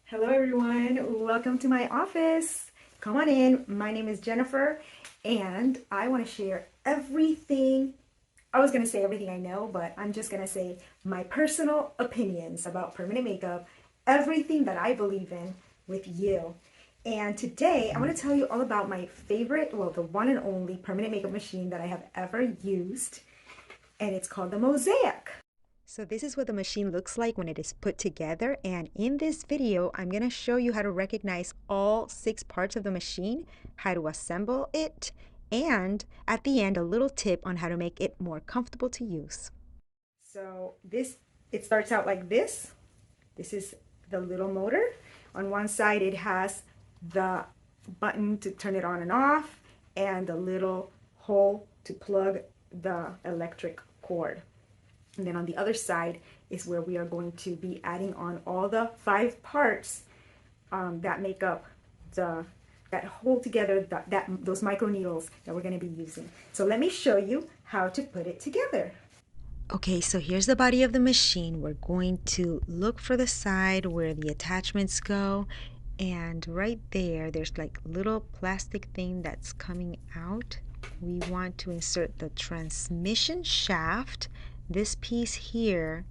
Hello everyone, welcome to my office. Come on in. My name is Jennifer and I want to share everything. I was going to say everything I know, but I'm just going to say my personal opinions about permanent makeup, everything that I believe in with you. And today I want to tell you all about my favorite, well, the one and only permanent makeup machine that I have ever used, and it's called the Mosaic. So this is what the machine looks like when it is put together, and in this video I'm going to show you how to recognize all 6 parts of the machine, how to assemble it, and at the end a little tip on how to make it more comfortable to use. So it starts out like this. This is the little motor. On one side it has the button to turn it on and off and the little hole to plug the electric cord. And then on the other side is where we are going to be adding on all the 5 parts that make up that hold together those micro needles that we're going to be using. So let me show you how to put it together. Okay, so here's the body of the machine. We're going to look for the side where the attachments go, and right there's like a little plastic thing that's coming out. We want to insert the transmission shaft. This piece here,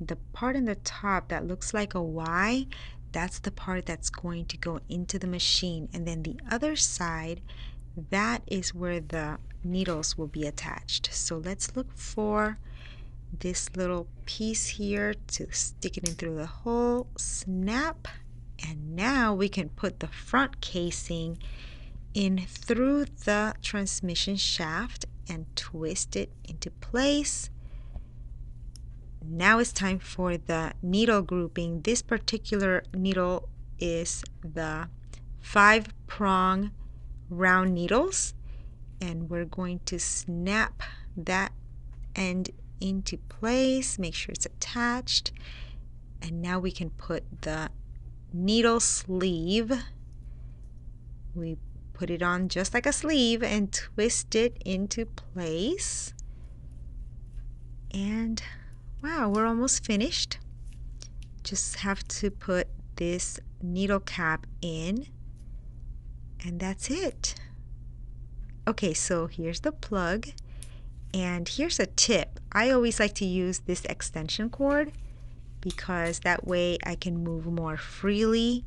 the part in the top that looks like a Y, that's the part that's going to go into the machine. And then the other side, that is where the needles will be attached. So let's look for this little piece here to stick it in through the hole, snap, and now we can put the front casing in through the transmission shaft and twist it into place. Now it's time for the needle grouping. This particular needle is the 5-prong round needles, and we're going to snap that end into place, make sure it's attached, and now we can put the needle sleeve. We put it on just like a sleeve and twist it into place, and wow, we're almost finished. Just have to put this needle cap in, and that's it. Okay, so here's the plug, and here's a tip. I always like to use this extension cord because that way I can move more freely.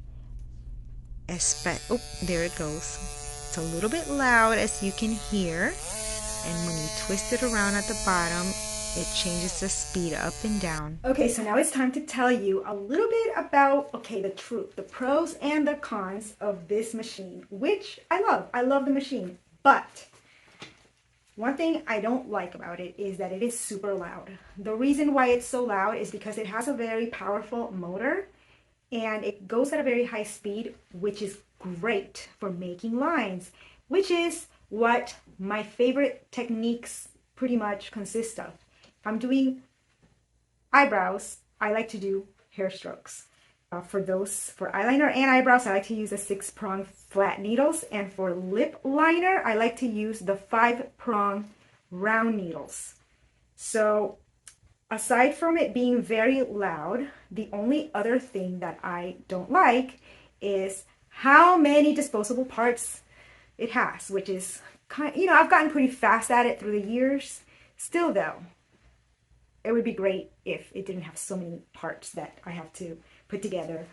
Oh, there it goes. It's a little bit loud, as you can hear, and when you twist it around at the bottom, it changes the speed up and down. Okay, so now it's time to tell you a little bit about, the pros and the cons of this machine, which I love. I love the machine, but one thing I don't like about it is that it is super loud. The reason why it's so loud is because it has a very powerful motor and it goes at a very high speed, which is great for making lines, which is what my favorite techniques pretty much consist of. If I'm doing eyebrows, I like to do hair strokes. For eyeliner and eyebrows, I like to use the 6-prong flat needles. And for lip liner, I like to use the 5-prong round needles. So aside from it being very loud, the only other thing that I don't like is how many disposable parts it has, which is I've gotten pretty fast at it through the years. Still though, it would be great if it didn't have so many parts that I have to put together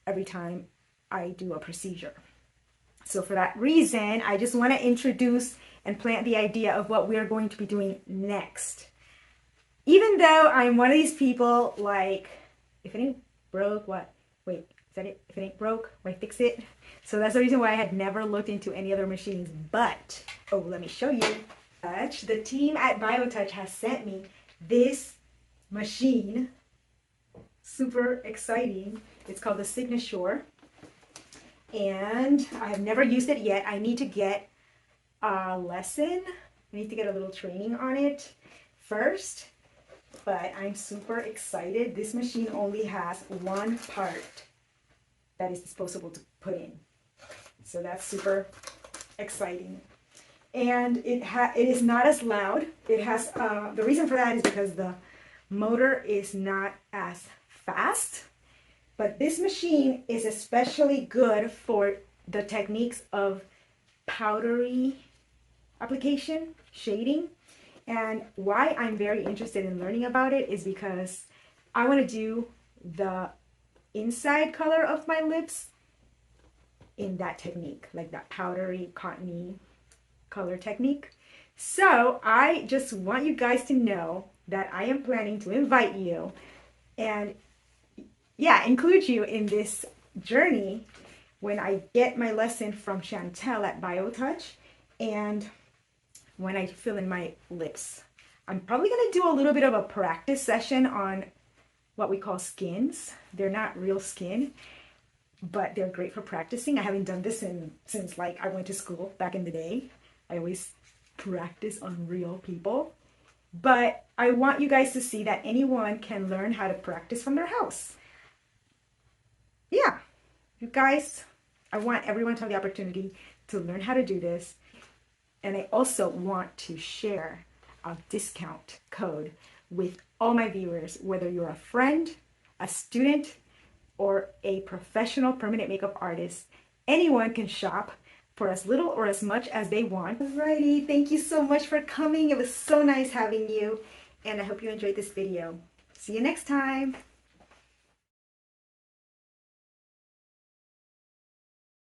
every time I do a procedure. So for that reason, I just want to introduce and plant the idea of what we're going to be doing next. Even though I'm one of these people, like, if it ain't broke, what? Wait, is that it? If it ain't broke, why fix it? So that's the reason why I had never looked into any other machines. But, let me show you. The team at BioTouch has sent me this machine. Super exciting. It's called the Signature. And I have never used it yet. I need to get a lesson. I need to get a little training on it first. But I'm super excited. This machine only has 1 part that is disposable to put in. So that's super exciting. And it is not as loud. It has the reason for that is because the motor is not as fast. But this machine is especially good for the techniques of powdery application, shading. And why I'm very interested in learning about it is because I want to do the inside color of my lips in that technique, like that powdery, cottony color technique. So I just want you guys to know that I am planning to invite you and yeah, include you in this journey when I get my lesson from Chantel at BioTouch and when I fill in my lips. I'm probably going to do a little bit of a practice session on what we call skins. They're not real skin, but they're great for practicing. I haven't done this since like I went to school back in the day. I always practice on real people. But I want you guys to see that anyone can learn how to practice from their house. Yeah, you guys, I want everyone to have the opportunity to learn how to do this. And I also want to share a discount code with all my viewers, whether you're a friend, a student, or a professional permanent makeup artist. Anyone can shop for as little or as much as they want. Alrighty, thank you so much for coming. It was so nice having you, and I hope you enjoyed this video. See you next time.